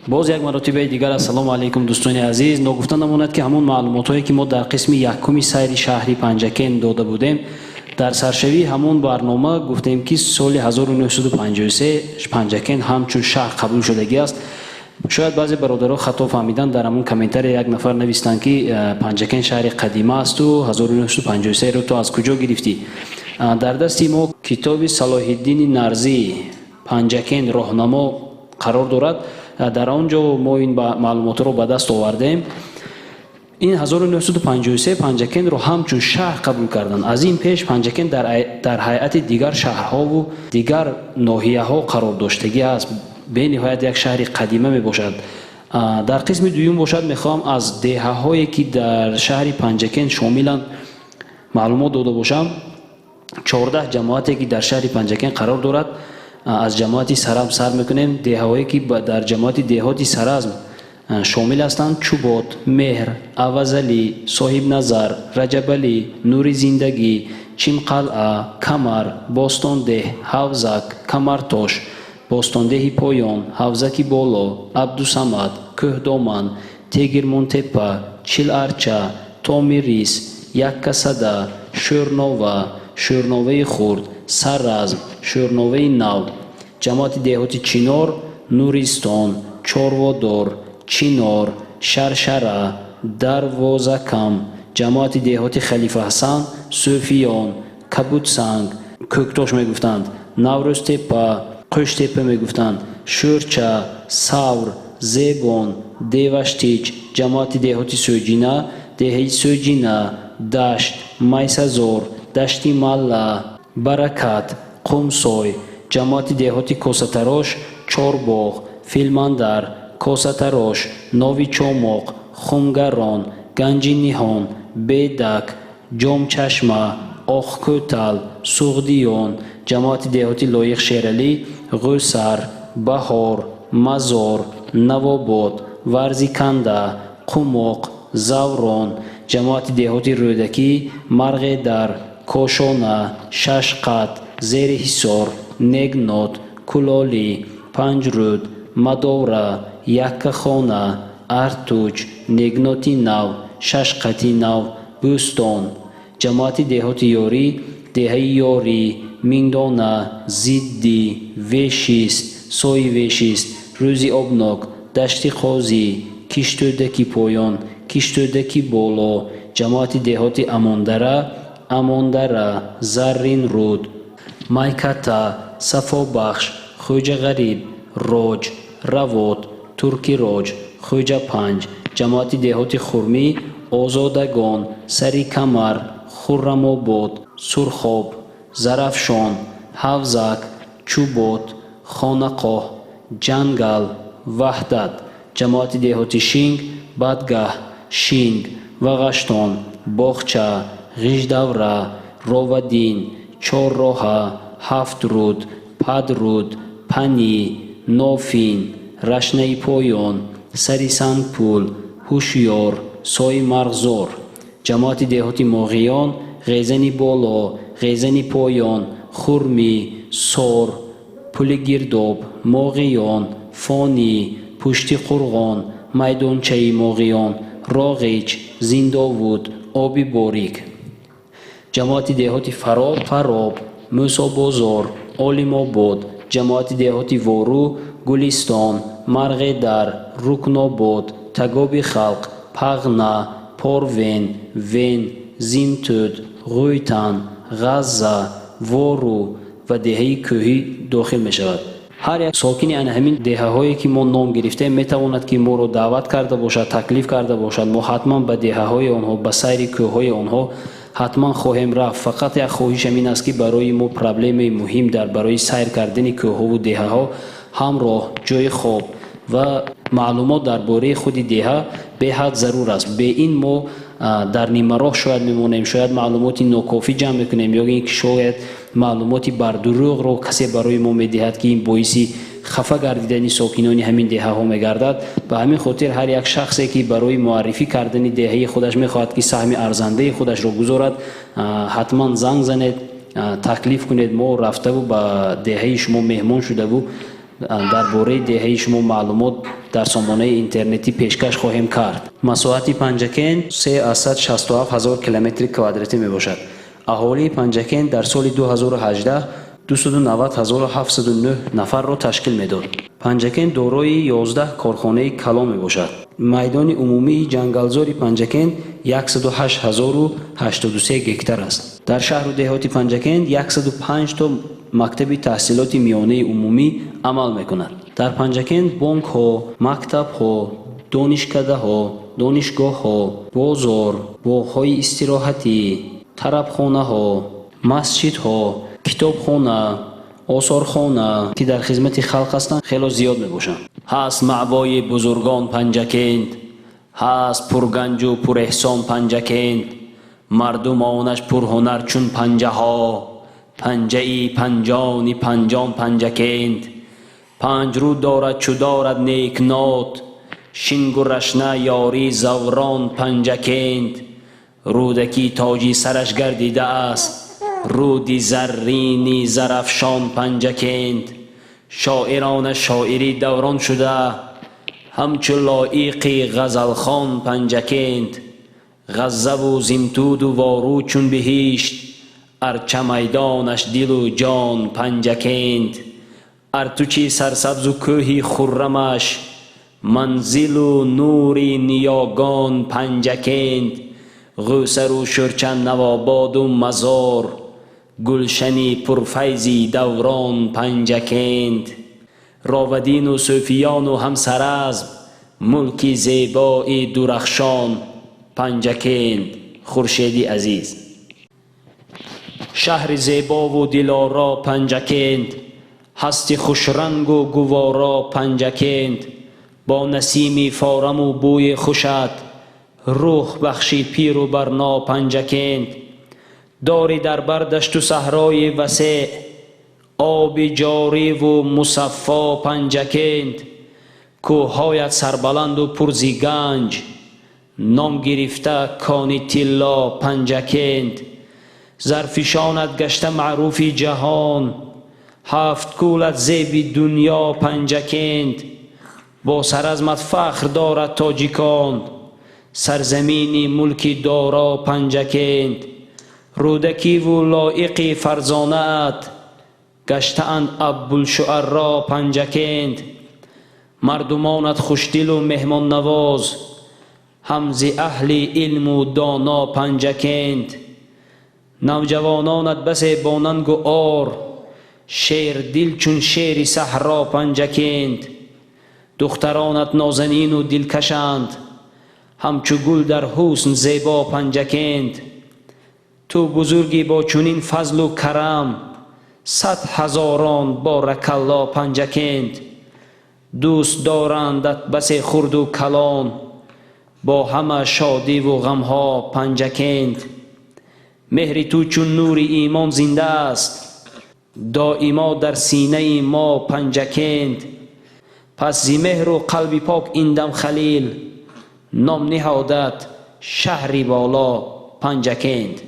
باز یک مرتبه دیگر السلام علیکم دوستان عزیز. نگفته نماند که همون معلومات هایی که ما در قسم یکم سیر شهری پنجکن داده بودیم در سرشوی همون برنامه گفتیم که سال 1953 پنجکن همچون شهر قبول شدگی است. شاید بعضی برادرها خطا فهمیدن، در همون کامنتر یک نفر نوشتن که پنجکن شهر قدیمی است و 1953 رو تو از کجا گرفتی؟ در دستی ما کتاب صلاح الدین نرزی پنجکن راهنما قرار دارد. در آنجا ما این معلومات رو به دست آوردیم. این 1953 پنجکن رو همچون شهر قبول کردن. از این پیش پنجکن در هیئت دیگر شهرها و دیگر ناحیه ها قرار داشتگی است. به نهایت یک شهر قدیمه می باشد. در قسم دوم باشد میخوام از دهه هایی که در شهر پنجکن شاملند معلومات داده باشم. 14 جماعتی که در شهر پنجکن قرار دارد. از جماعت سرم سر میکنیم. دهه هایی که در جماعت دهاتی سرزم شامل هستند: چوبات، مهر، عوضعلی، صاحب نظر، رجب علی، نور زندگی، چیم قلعه، کمر، باستانده، حوزک، کمرتاش، باستانده پایان، حوزک بالا، عبدالصمد، کهدامن، تگرمون تپه، چیل ارچه، تامیریس، یک کسده، شورنوه، شورنوه خورد، سررزم، شورنوه نو، جماعت دهاتی چینار، نوریستان، چاروادار، چینار، شرشره، دروازکم، جماعت دهاتی خلیفه حسن، صوفیان، کبودسنگ، کوکتاش میگفتند، نوروز تپه، قش تپه میگفتند، شورچه، سور، زیبان، دیوشتیچ، جماعت دهاتی سوجینه، دهی سوجینه، دشت، میسزار، دشتی مله، برکت، قمسای، جماعت دهاتی کوستراش، چارباغ، فیلمندر، کوستراش، ناوی چاماق، خونگران، گنجی نیهان، بیدک، جام چشمه، آخ کوتل، سوغدیان، جماعت دهاتی لایق شیرالی، غوسر، بهار، مزار، نواباد، ورزی کنده، قماق، زوران، جماعت دهاتی رودکی، مرغ در، کوشانه، ششقت، زیر حصار، نگنات، کلالی، پنجرود، مدوره، یک خانه، ارتوچ، نگناتی نو، ششقتی نو، بوستان، جماعت دهاتی یاری، دهه یاری، میندانه، زیدی، ویشیست، سوی ویشیست، روزی آبناک، دشتی قاضی، کشتودکی پایان، کشتودکی بالا، جماعت دهاتی اماندره، اماندره، زرین رود، مایکتا، صفا بخش، خوجه غریب، راج، روات، ترکی راج، خوجه پنج، جماعت دهاتی خورمی، آزادگان، سری کمر، خرم آباد، سرخاب، زرفشان، حوزک، چوبات، خانقاه، جنگل، وحدت، جماعت دهاتی شینگ، بدگه، شینگ، وغشتان، باغچه، غیشدوره، راودین، چار راه، هفت رود، پد رود، پنی، نوفین، رشنه پایان، سری سنگپول، هوشیار، سای مرغزار، جماعت دهاتی ماغیان، غیزنی بالا، غیزنی پایان، خورمی، سار، پل گرداب، ماغیان، فانی، پشتی قرغان، میدانچه ماغیان، راغیچ، زینداوود، آبی باریک، جماعت دهاتی فراب، موسی بازار، عالم آباد، جماعت دهاتی وارو، گلستان، مرغ در، رکن آباد، تگاب خلق، پغنه، پاروین، وین، زیمتود، غویتن، غزه، وارو و دهه کوهی داخل می شود. هر یک ساکن همین دهه هایی که ما نام گرفته می تواند که ما رو دعوت کرده باشد، تکلیف کرده باشد. ما حتما به دهه های آنها، به سیر کوه های آنها حتما خواهیم رفت. فقط یک خواهش این است که برای ما پرابلم مهم در برای سیر کردن کوه ها و دهه ها همراه، جای خواب و معلومات درباره خود دهه به حد ضرور است. به این ما در نیمه راه شاید میمونیم، شاید معلوماتی ناکافی جمع میکنیم، یا اینکه شاید معلوماتی بر دروغ رو کسی برای ما میدهد که این باعثی خفه گردیدن ساکنان همین دهه ها میگردد. به همین خاطر هر یک شخصی که برای معرفی کردن دهه خودش میخواهد که سهم ارزنده خودش رو گذارد، حتما زنگ زنید، تکلیف کنید. ما رفته و به دهه شما مهمان شده و درباره دهه شما معلومات در سامانه اینترنتی پیشکش خواهیم کرد. مساحت پنجکند 367,000 کیلومتر کوادراتی می باشد. اهالی پنجکند در سال 2018 290,709 نفر را تشکیل میداد. پنجکند دارای 11 کارخانه کلان می باشد. میدان عمومی جنگلزار پنجکند 108,083 گکتار است. در شهر و دهات پنجکند 105 تا مکتب تحصیلات میانه عمومی عمل میکند. در پنجکند بانک ها، مکتب ها، دانشکده ها، دانشگاه ها، بازار، باغ های استراحتی، طربخانه ها، مسجد ها، کتابخانه، آثارخانه که در خدمت خلق هستند خیلی زیاد می باشند. هست معوای بزرگان پنجکند، هست پرگنج و پر احسان پنجکند، مردم آنش پرهنر چون پنجه ها، پنجه ای پنجانی پنجان پنجکند، پنج رو دارد چو دارد نیک نات، شنگ و رشنه یاری زوران پنجکند، رودکی تاجی سرش گردیده است، رودی زرینی زرافشان پنجکند، شاعران شاعری دوران شده، همچو لایق غزلخوان پنجکند، غزه و زمتود و وارو چون بهشت، ارچه میدانش دل و جان پنجکند، ارتوچی سرسبز و کوهی خرمش، منزل و نوری نیاگان پنجکند، غوسر و شرچن نواباد و مزار، گلشنی پرفیزی دوران پنجکند، راودین و صوفیان و همسرزم، ملکی زیبای درخشان پنجکند. خورشیدی عزیز. شهر زیبا و دلارا پنجکند، هستی خوشرنگ و گوارا پنجکند، با نسیمی فارم و بوی خوشت، روح بخشی پیر و برنا پنجکند، داری در بردشت و صحرای وسیع، آب جاری و مصفا پنجکند، کوههایت سربلند و پرزی گنج، نام گرفته کان طلا پنجکند، زرفشانت گشته معروف جهان، هفت کولت زیب دنیا پنجکند، با سرزمت فخر دارد تاجیکان، سرزمینی ملکی دارا پنجکند، رودکی و لایق فرزانه ات، گشتند ابوالشعرا پنجکند، مردمانت خوشدل و مهمان نواز، همز اهل علم و دانا پنجکند، نوجوانانت بس باننگ و آر، شیر دل چون شیر صحرا پنجکند، دخترانت نازنین و دلکشند، همچو گل در حسن زیبا پنجکند، تو بزرگی با چنین فضل و کرم، 100,000 بارک الله پنجکند، دوست دارندت بس خرد و کلان، با همه شادی و غمها پنجکند، مهر تو چون نور ایمان زنده است، دائما در سینه ما پنجکند، پس زی مهر و قلب پاک این دم خلیل، نام نهادت شهری بالا پنجکند.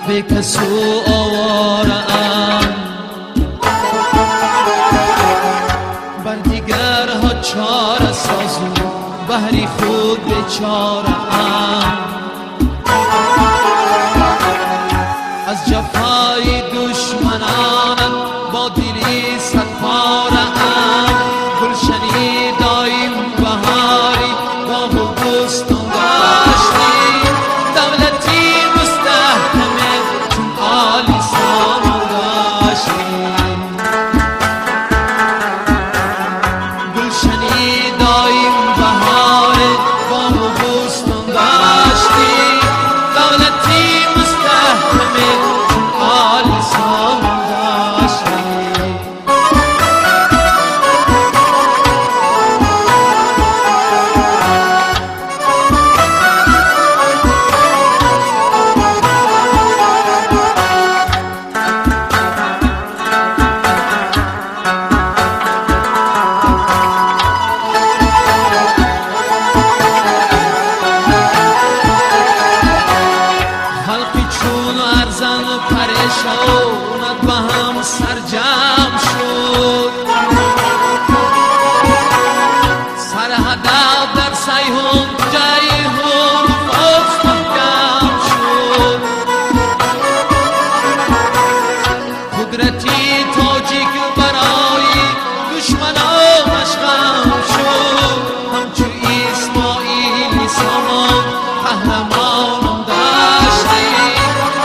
به کسو آواره ام، بر دیگرها چاره سازو، بهری خود بیچاره ام، از جفای دشمنانم با دلی صد پاره ام، گلشنی دایم بهاری باغ و بستان گشتی، دولتی مستحکمه چون عالی سامان داشتی، گلشنی دایم بهاره باغ و بستان و ارزن و پریشانت با هم سرجم شد سر هدف در سیهون جیهون باز محکم شد قدرتی تاجیک برای دشمنانش غم شد همچو اسماعیلی سامان قهرمان داشتی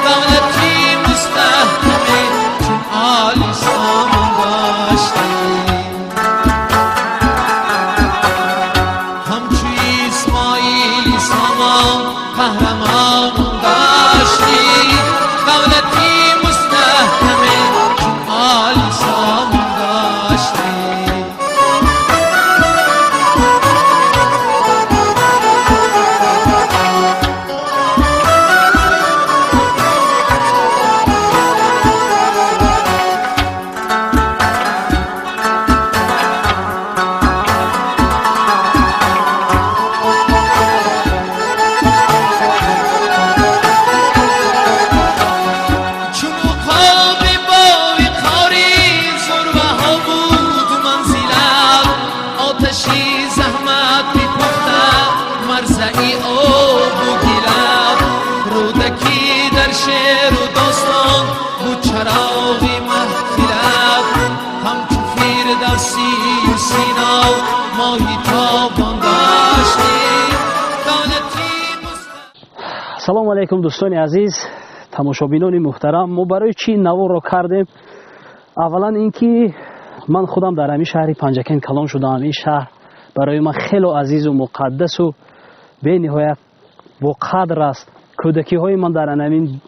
دولتی مستحکمی چون آلی سامان داشتی همچو اسماعیلی سامان قهرمان داشتی دولتی مستحکمی چون آلی سامان داشتی زحمت میپختم مرزعی آب و گیلم رودکی در شعر و داستان بود چراغی محفلت همچو فردوسی و سینا ماهی تابان داشتی دولتی سلام علیکم دوستان عزیز تماشابینان محترم ما برای چی نوار رو کردیم اولا اینکه من خودم در همین شهر پنجکن کلان شدم این شهر برای من خیلی عزیز و مقدس و به نهایت با قدر است کودکی های من در همین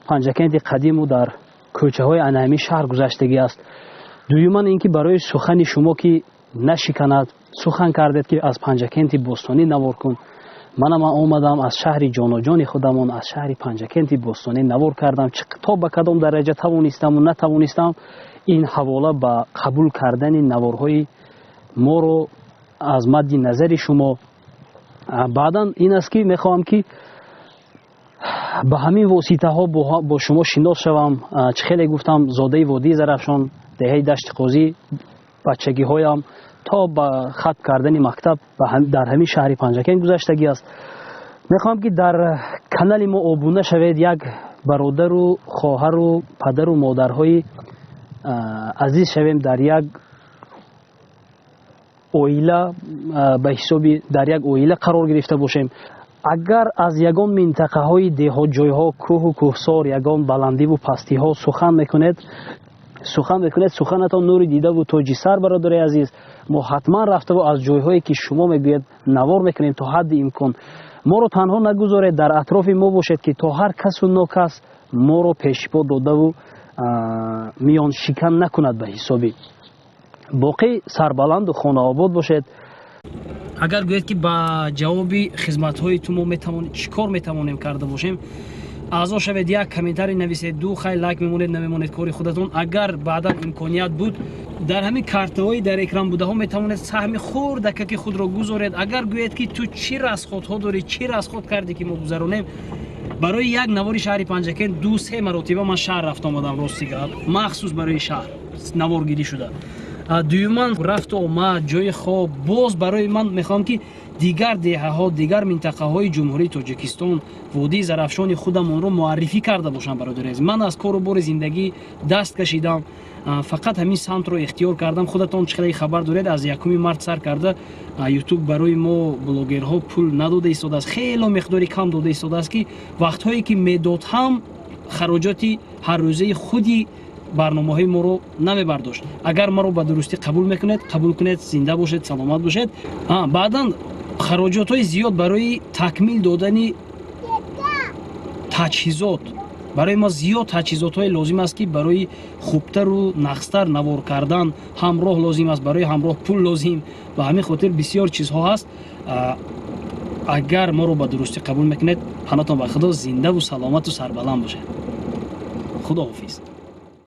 پنجکن قدیم و در کوچه های همین شهر گذشتگی است دویما اینکه برای سخن شما که نشکند سخن کردید که از پنجکن بوستانی نوار کن من اومدم از شهر جان و جان خودمون از شهر پنجکن بوستانی نوار کردم چه تا به کدام درجه توانستم و نتوانستم این حواله به قبول کردن نوارهای ما رو از مد نظر شما بعدا این است که میخوام که به همین واسطه ها با شما شناس شوم چه خیلی گفتم زاده وادی زرافشان دهه دشت قاضی بچگی هایم تا به خط کردن مکتب در همین شهر پنجکن گذشتگی است میخوام که در کانال ما ابونه شوید یک برادر و خواهر و پدر و مادرهای عزیز شویم در یک اویله به حسابی در یک اویله قرار گرفته باشیم اگر از یگان منطقه های دهات جایها کوه و کوهسار یگان بلندی و پستی ها سخن میکنید سخنتان نور دیده و تاج سر برادر عزیز ما حتما رفته و از جایهایی که شما میگوید نوار میکنیم تا حد امکان ما رو تنها نگذارید در اطراف ما باشید که تا هر کس و ناکس ما رو پیشپا داده و میان شکن نکند به حسابی باقی سربلند و خانه آباد باشید اگر گوید که با جوابی خدمت های تو ما میتوانیم چیکار میتوانیم کرده باشیم اعضا شوید یک کامنتاری نویسید دو خیلی لایک میمونید نمیمونید کاری خودتون اگر بعدا امکانیت بود در همین کارت‌های در اکران بوده ها میتوانید سهم خورد که خود را گذارید اگر گوید که تو چی رسخوت ها داری چی رسخوت کردی که ما گذرونیم برای یک نوار شهر پنجکن دو سه مرتبه من شهر رفت آمدم راستی مخصوص برای شهر نوارگیری شده دویمان رفت آمد جای خواب باز برای من میخوام که دیگر دهه ها دیگر منطقه های جمهوری تاجیکستان وادی زرافشان خودمون رو معرفی کرده باشم برادر عزیز من از کار و بار زندگی دست کشیدم فقط همین سمت رو اختیار کردم خودتون چقدر خبر دارید از 1 مارس سر کرده یوتیوب برای ما بلاگرها پول نداده ایستاده است خیلی مقداری کم داده ایستاده است که وقت هایی که میداد هم خراجاتی هر روزه خودی برنامه های ما رو نمی برداشت اگر ما رو به درستی قبول کنید زنده باشید سلامت باشید بعدا خراجات های زیاد برای تکمیل دادن تجهیزات برای ما زیاد تجهیزات های لازم است که برای خوبتر و نقصتر نوار کردن همراه لازم است برای همراه پول لازم و همین خاطر بسیار چیزها هست اگر ما رو به درستی قبول میکنید پناهتان به خدا زنده و سلامت و سربلند باشه خدا حافظ